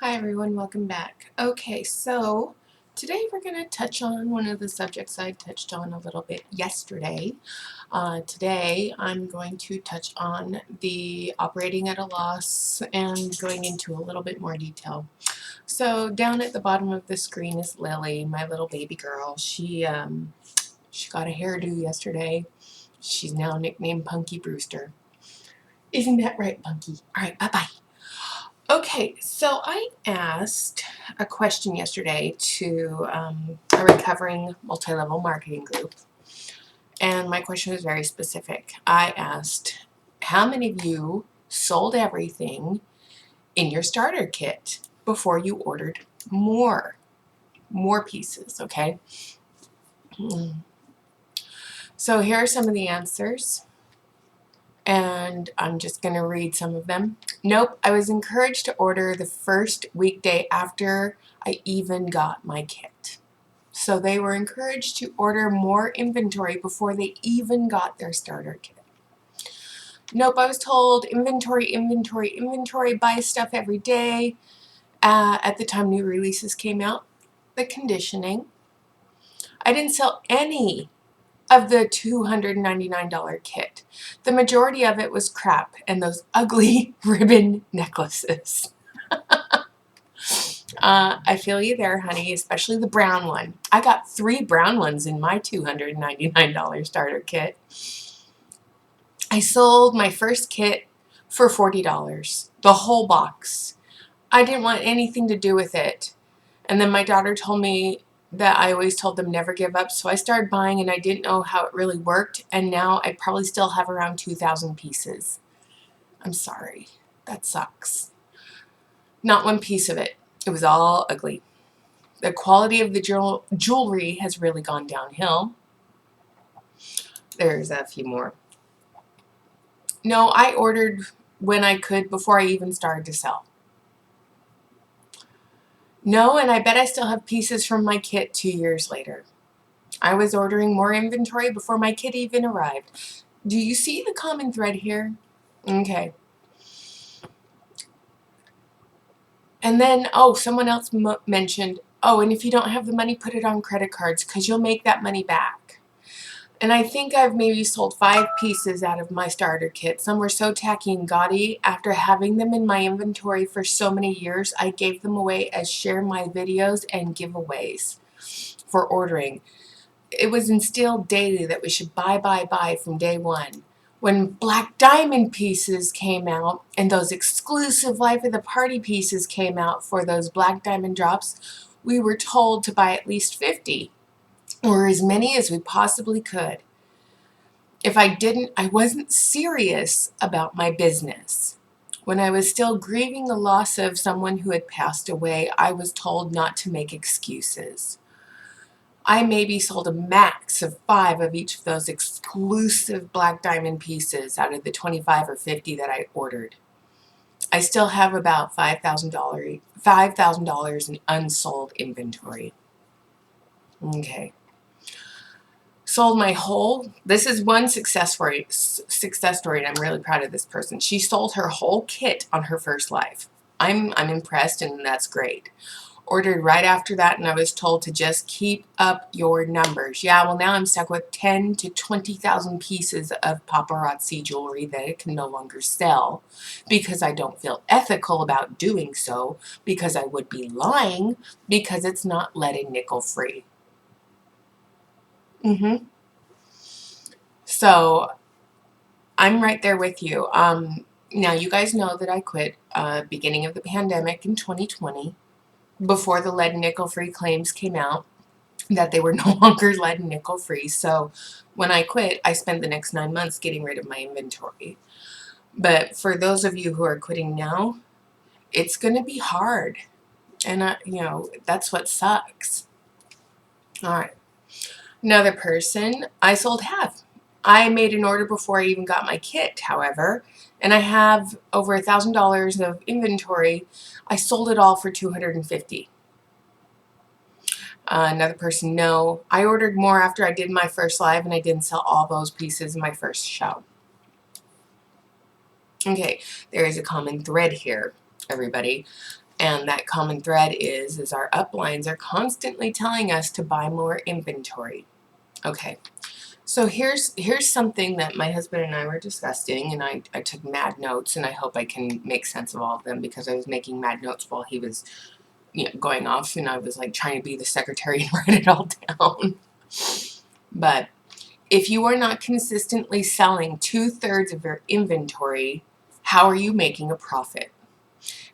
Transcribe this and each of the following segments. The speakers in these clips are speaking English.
Hi everyone, welcome back. Okay, so today we're going to touch on one of the subjects I touched on a little bit yesterday. Today I'm going to touch on the operating at a loss and going into a little bit more detail. So down at the bottom of the screen is Lily, my little baby girl. She got a hairdo yesterday. She's now nicknamed Punky Brewster. Isn't that right, Punky? All right, bye-bye. Okay, so I asked a question yesterday to a recovering multi-level marketing group, and my question was very specific. I asked, how many of you sold everything in your starter kit before you ordered more pieces, okay? So here are some of the answers, and I'm just going to read some of them. Nope, I was encouraged to order the first weekday after I even got my kit. So they were encouraged to order more inventory before they even got their starter kit. Nope, I was told inventory, buy stuff every day. At the time new releases came out. The conditioning. I didn't sell any of the $299 kit. The majority of it was crap and those ugly ribbon necklaces. I feel you there, honey, especially the brown one. I got 3 brown ones in my $299 starter kit. I sold my first kit for $40, the whole box. I didn't want anything to do with it. And then my daughter told me that I always told them never give up, so I started buying and I didn't know how it really worked, and now I probably still have around 2,000 pieces. I'm sorry. That sucks. Not one piece of it. It was all ugly. The quality of the jewelry has really gone downhill. There's a few more. No, I ordered when I could before I even started to sell. No, and I bet I still have pieces from my kit 2 years later. I was ordering more inventory before my kit even arrived. Do you see the common thread here? Okay. And then, oh, someone else mentioned, oh, and if you don't have the money, put it on credit cards because you'll make that money back. And I think I've maybe sold 5 pieces out of my starter kit. Some were so tacky and gaudy. After having them in my inventory for so many years, I gave them away as share my videos and giveaways for ordering. It was instilled daily that we should buy from day one. When Black Diamond pieces came out and those exclusive Life of the Party pieces came out for those Black Diamond drops, we were told to buy at least 50 or as many as we possibly could. If I didn't, I wasn't serious about my business. When I was still grieving the loss of someone who had passed away, I was told not to make excuses. I maybe sold a max of 5 of each of those exclusive Black Diamond pieces out of the 25 or 50 that I ordered. I still have about $5,000 in unsold inventory. Okay. Sold my whole, this is one success story, and I'm really proud of this person. She sold her whole kit on her first live. I'm impressed, and that's great. Ordered right after that, and I was told to just keep up your numbers. Yeah, well, now I'm stuck with 10 to 20,000 pieces of paparazzi jewelry that I can no longer sell because I don't feel ethical about doing so, because I would be lying, because it's not lead and nickel free. So I'm right there with you. Now, you guys know that I quit beginning of the pandemic in 2020, before the lead and nickel free claims came out that they were no longer lead and nickel free. So when I quit, I spent the next 9 months getting rid of my inventory. But for those of you who are quitting now, it's going to be hard. And, that's what sucks. All right. Another person, I sold half. I made an order before I even got my kit, however, and I have over $1,000 of inventory. I sold it all for $250. Another person, no. I ordered more after I did my first live, and I didn't sell all those pieces in my first show. Okay, there is a common thread here, everybody. And that common thread is our uplines are constantly telling us to buy more inventory. Okay, so here's something that my husband and I were discussing, and I took mad notes, and I hope I can make sense of all of them because I was making mad notes while he was going off, and I was like trying to be the secretary and write it all down. But if you are not consistently selling 2/3 of your inventory, how are you making a profit?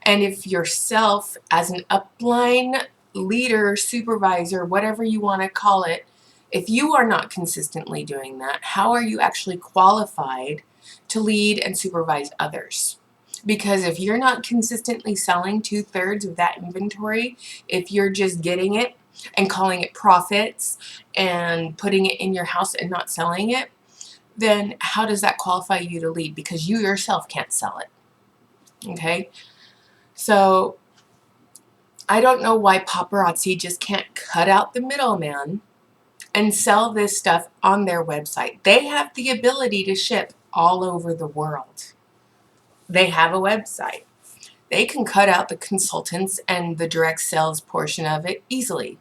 And if yourself as an upline leader, supervisor, whatever you want to call it, if you are not consistently doing that, how are you actually qualified to lead and supervise others? Because if you're not consistently selling 2/3 of that inventory, if you're just getting it and calling it profits and putting it in your house and not selling it, then how does that qualify you to lead? Because you yourself can't sell it. Okay? So I don't know why paparazzi just can't cut out the middleman and sell this stuff on their website. They have the ability to ship all over the world. They have a website. They can cut out the consultants and the direct sales portion of it easily.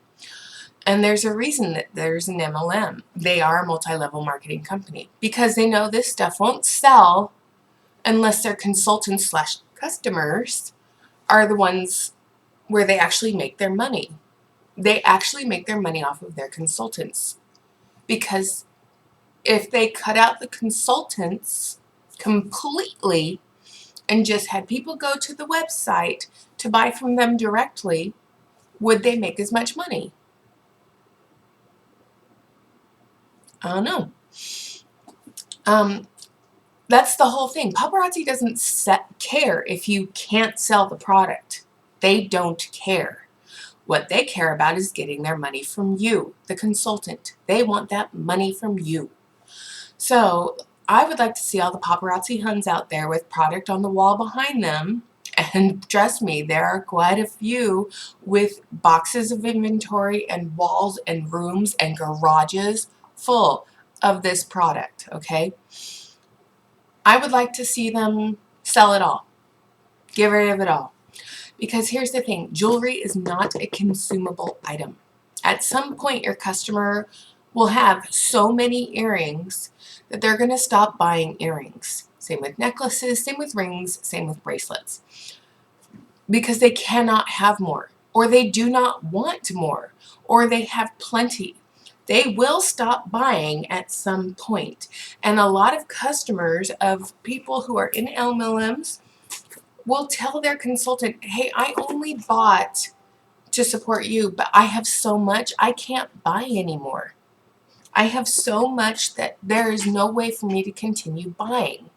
And there's a reason that there's an MLM. They are a multi-level marketing company because they know this stuff won't sell unless their consultants slash customers are the ones where they actually make their money. They actually make their money off of their consultants. Because if they cut out the consultants completely and just had people go to the website to buy from them directly, would they make as much money? I don't know. That's the whole thing. Paparazzi doesn't care if you can't sell the product. They don't care. What they care about is getting their money from you, the consultant. They want that money from you. So I would like to see all the paparazzi huns out there with product on the wall behind them. And trust me, there are quite a few with boxes of inventory and walls and rooms and garages full of this product, okay? I would like to see them sell it all. Get rid of it all. Because here's the thing, jewelry is not a consumable item. At some point, your customer will have so many earrings that they're going to stop buying earrings. Same with necklaces, same with rings, same with bracelets. Because they cannot have more, or they do not want more, or they have plenty. They will stop buying at some point. And a lot of customers of people who are in MLMs will tell their consultant, hey, I only bought to support you, but I have so much I can't buy anymore. I have so much that there is no way for me to continue buying.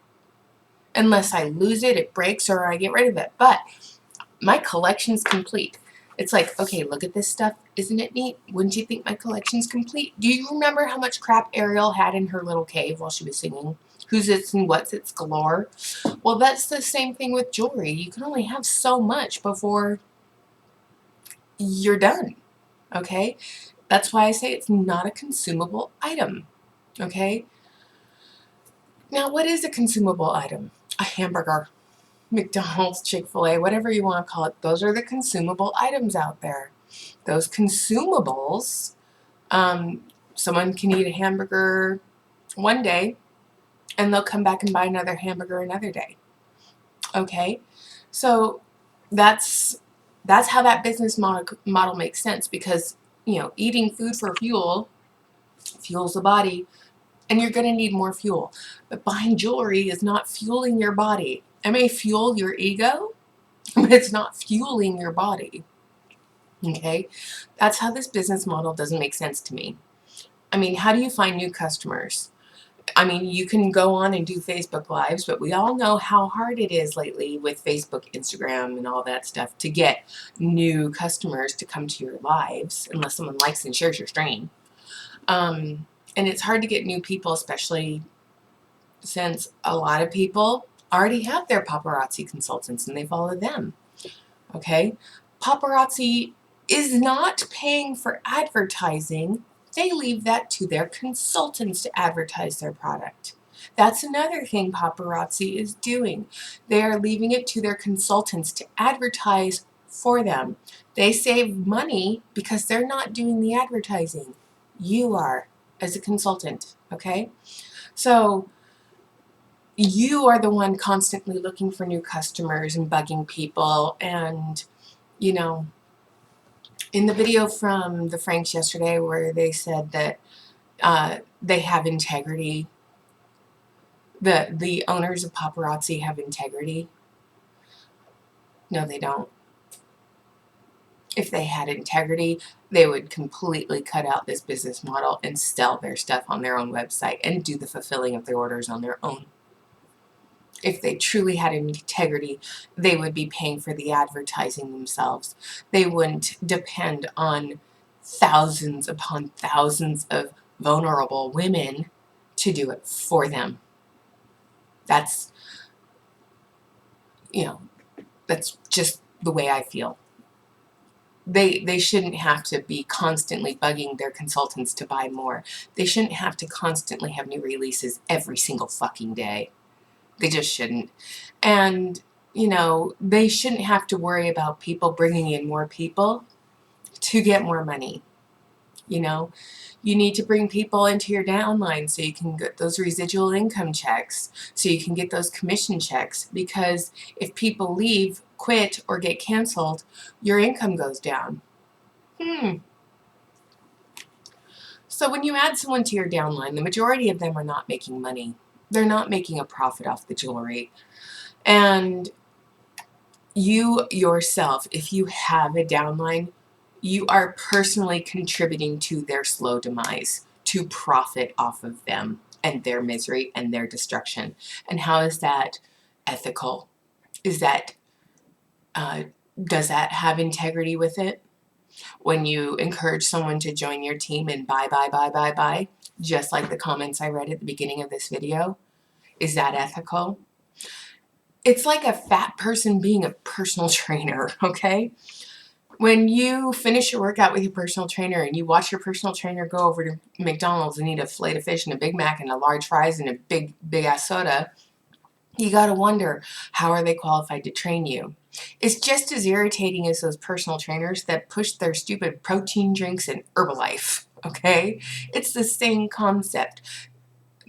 Unless I lose it, it breaks, or I get rid of it. But my collection's complete. It's like, okay, look at this stuff. Isn't it neat? Wouldn't you think my collection's complete? Do you remember how much crap Ariel had in her little cave while she was singing? Who's its and what's its galore? Well, that's the same thing with jewelry. You can only have so much before you're done, okay? That's why I say it's not a consumable item, okay? Now, what is a consumable item? A hamburger, McDonald's, Chick-fil-A, whatever you want to call it. Those are the consumable items out there. Those consumables, someone can eat a hamburger one day, and they'll come back and buy another hamburger another day, okay? So that's how that business model makes sense, because eating food for fuel fuels the body, and you're going to need more fuel. But buying jewelry is not fueling your body. It may fuel your ego, but it's not fueling your body. Okay? That's how this business model doesn't make sense to me. I mean, how do you find new customers? I mean, you can go on and do Facebook Lives, but we all know how hard it is lately with Facebook, Instagram, and all that stuff to get new customers to come to your lives, unless someone likes and shares your stream. And it's hard to get new people, especially since a lot of people already have their paparazzi consultants and they follow them. Okay? Paparazzi is not paying for advertising. They leave that to their consultants to advertise their product. That's another thing paparazzi is doing. They are leaving it to their consultants to advertise for them. They save money because they're not doing the advertising. You are, as a consultant, okay? So you are the one constantly looking for new customers and bugging people. And, you know, in the video from the Franks yesterday where they said that they have integrity, the owners of paparazzi have integrity. No, they don't. If they had integrity, they would completely cut out this business model and sell their stuff on their own website and do the fulfilling of their orders on their own. If they truly had integrity, they would be paying for the advertising themselves. They wouldn't depend on thousands upon thousands of vulnerable women to do it for them. That's, you know, that's just the way I feel. They shouldn't have to be constantly bugging their consultants to buy more. They shouldn't have to constantly have new releases every single fucking day. They just shouldn't. And, you know, they shouldn't have to worry about people bringing in more people to get more money. You know, you need to bring people into your downline so you can get those residual income checks, so you can get those commission checks, because if people leave, quit, or get canceled, your income goes down. So when you add someone to your downline, the majority of them are not making money. They're not making a profit off the jewelry. And you yourself, if you have a downline, you are personally contributing to their slow demise, to profit off of them and their misery and their destruction. And how is that ethical? Is that, does that have integrity with it? When you encourage someone to join your team and buy, just like the comments I read at the beginning of this video, is that ethical? It's like a fat person being a personal trainer, okay? When you finish your workout with your personal trainer and you watch your personal trainer go over to McDonald's and eat a fillet of fish and a Big Mac and a large fries and a big ass soda, you gotta wonder, how are they qualified to train you? It's just as irritating as those personal trainers that push their stupid protein drinks and Herbalife, okay? It's the same concept.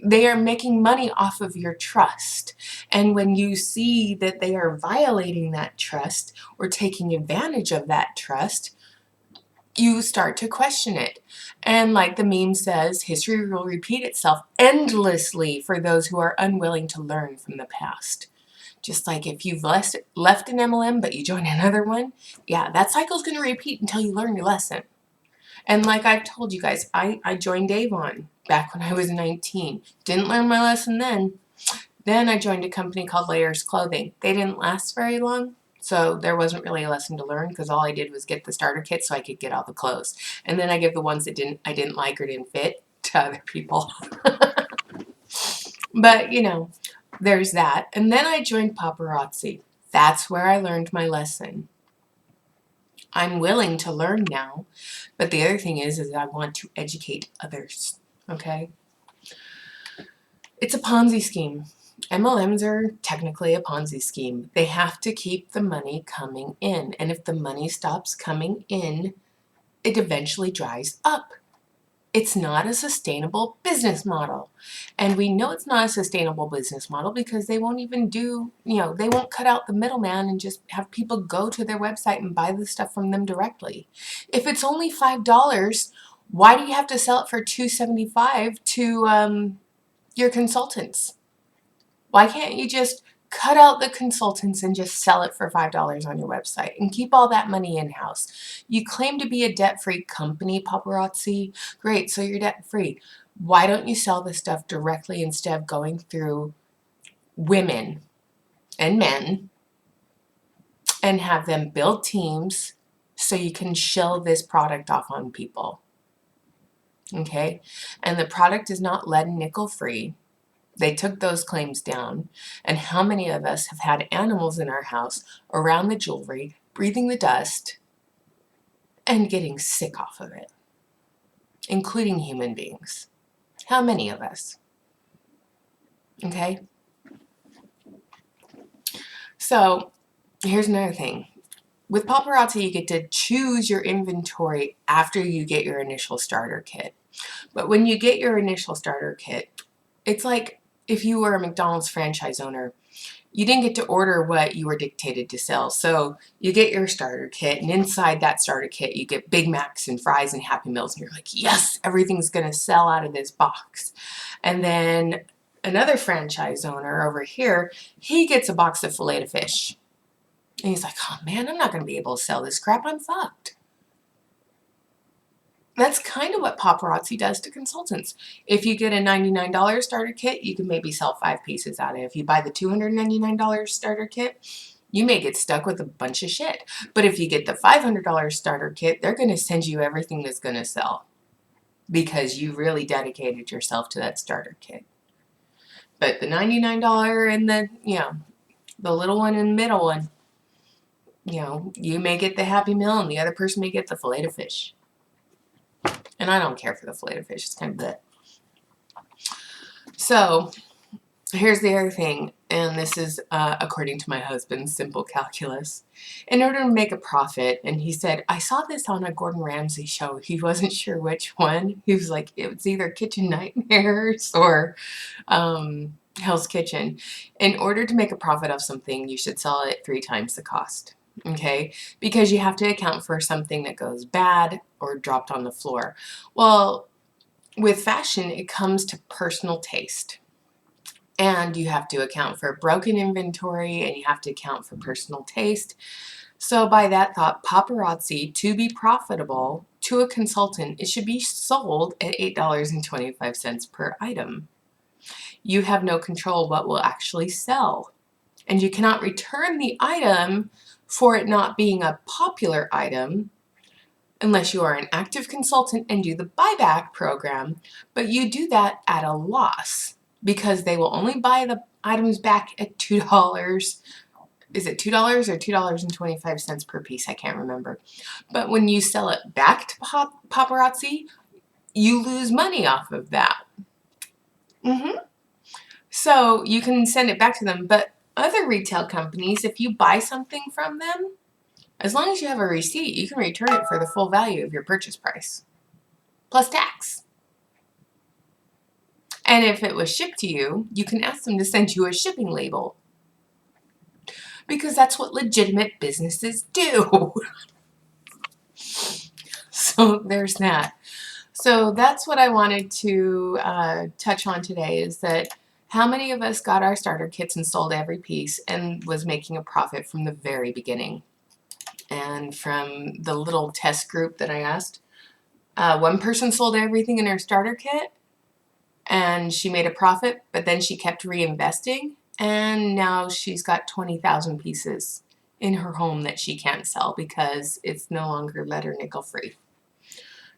They are making money off of your trust. And when you see that they are violating that trust or taking advantage of that trust, you start to question it. And like the meme says, history will repeat itself endlessly for those who are unwilling to learn from the past. Just like if you've left an MLM but you join another one, yeah, that cycle's going to repeat until you learn your lesson. And like I've told you guys, I joined Avon back when I was 19. Didn't learn my lesson then. Then I joined a company called Layers Clothing. They didn't last very long, so there wasn't really a lesson to learn because all I did was get the starter kit so I could get all the clothes. And then I give the ones that I didn't like or didn't fit to other people. But, you know, there's that. And then I joined paparazzi. That's where I learned my lesson. I'm willing to learn now, but the other thing is I want to educate others, okay? It's a Ponzi scheme. MLMs are technically a Ponzi scheme. They have to keep the money coming in, and if the money stops coming in, it eventually dries up. It's not a sustainable business model. And we know it's not a sustainable business model because they won't even do, you know, they won't cut out the middleman and just have people go to their website and buy the stuff from them directly. If it's only $5, why do you have to sell it for $2.75 to your consultants? Why can't you just cut out the consultants and just sell it for $5 on your website and keep all that money in-house? You claim to be a debt-free company, paparazzi. Great, so you're debt-free. Why don't you sell this stuff directly instead of going through women and men and have them build teams so you can shill this product off on people? Okay? And the product is not lead and nickel free. They took those claims down. And how many of us have had animals in our house around the jewelry, breathing the dust, and getting sick off of it, including human beings? How many of us? Okay? So here's another thing. With paparazzi, you get to choose your inventory after you get your initial starter kit. But when you get your initial starter kit, it's like if you were a McDonald's franchise owner, you didn't get to order what you were dictated to sell. So you get your starter kit, and inside that starter kit, you get Big Macs and fries and Happy Meals, and you're like, yes, everything's going to sell out of this box. And then another franchise owner over here, he gets a box of filet-o-fish. And he's like, oh man, I'm not going to be able to sell this crap. I'm fucked. That's kind of what paparazzi does to consultants. If you get a $99 starter kit, you can maybe sell 5 pieces out of it. If you buy the $299 starter kit, you may get stuck with a bunch of shit. But if you get the $500 starter kit, they're going to send you everything that's going to sell because you really dedicated yourself to that starter kit. But the $99 and the little one and the middle one, you may get the Happy Meal and the other person may get the filet-o-fish. And I don't care for the filet-o-fish. It's kind of bleh. So here's the other thing, and this is according to my husband's simple calculus. In order to make a profit, and he said, I saw this on a Gordon Ramsay show. He wasn't sure which one. He was like, it was either Kitchen Nightmares or Hell's Kitchen. In order to make a profit of something, you should sell it 3 times the cost. Okay, because you have to account for something that goes bad or dropped on the floor. Well, with fashion, it comes to personal taste. And you have to account for broken inventory, and you have to account for personal taste. So by that thought, paparazzi, to be profitable to a consultant, it should be sold at $8.25 per item. You have no control what will actually sell. And you cannot return the item for it not being a popular item unless you are an active consultant and do the buyback program, but you do that at a loss because they will only buy the items back at $2. Is it $2 or $2.25 per piece? I can't remember. But when you sell it back to paparazzi, you lose money off of that. So you can send it back to them, but other retail companies, if you buy something from them, as long as you have a receipt, you can return it for the full value of your purchase price, plus tax. And if it was shipped to you, you can ask them to send you a shipping label, because that's what legitimate businesses do. So there's that. So that's what I wanted to touch on today, is that how many of us got our starter kits and sold every piece and was making a profit from the very beginning? And from the little test group that I asked, one person sold everything in her starter kit and she made a profit, but then she kept reinvesting, and now she's got 20,000 pieces in her home that she can't sell because it's no longer lead or nickel free.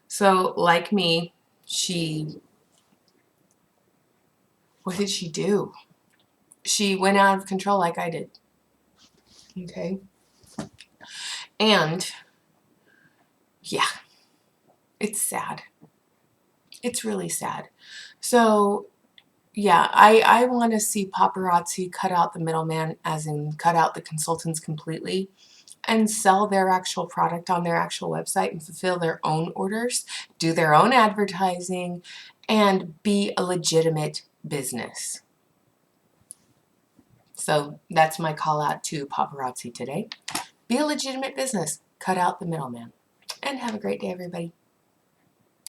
So like me, what did she do? She went out of control like I did. Okay. And yeah, it's sad. It's really sad. So yeah, I want to see paparazzi cut out the middleman, as in cut out the consultants completely, and sell their actual product on their actual website and fulfill their own orders, do their own advertising, and be a legitimate business. So that's my call out to paparazzi today. Be a legitimate business. Cut out the middleman. And have a great day, everybody.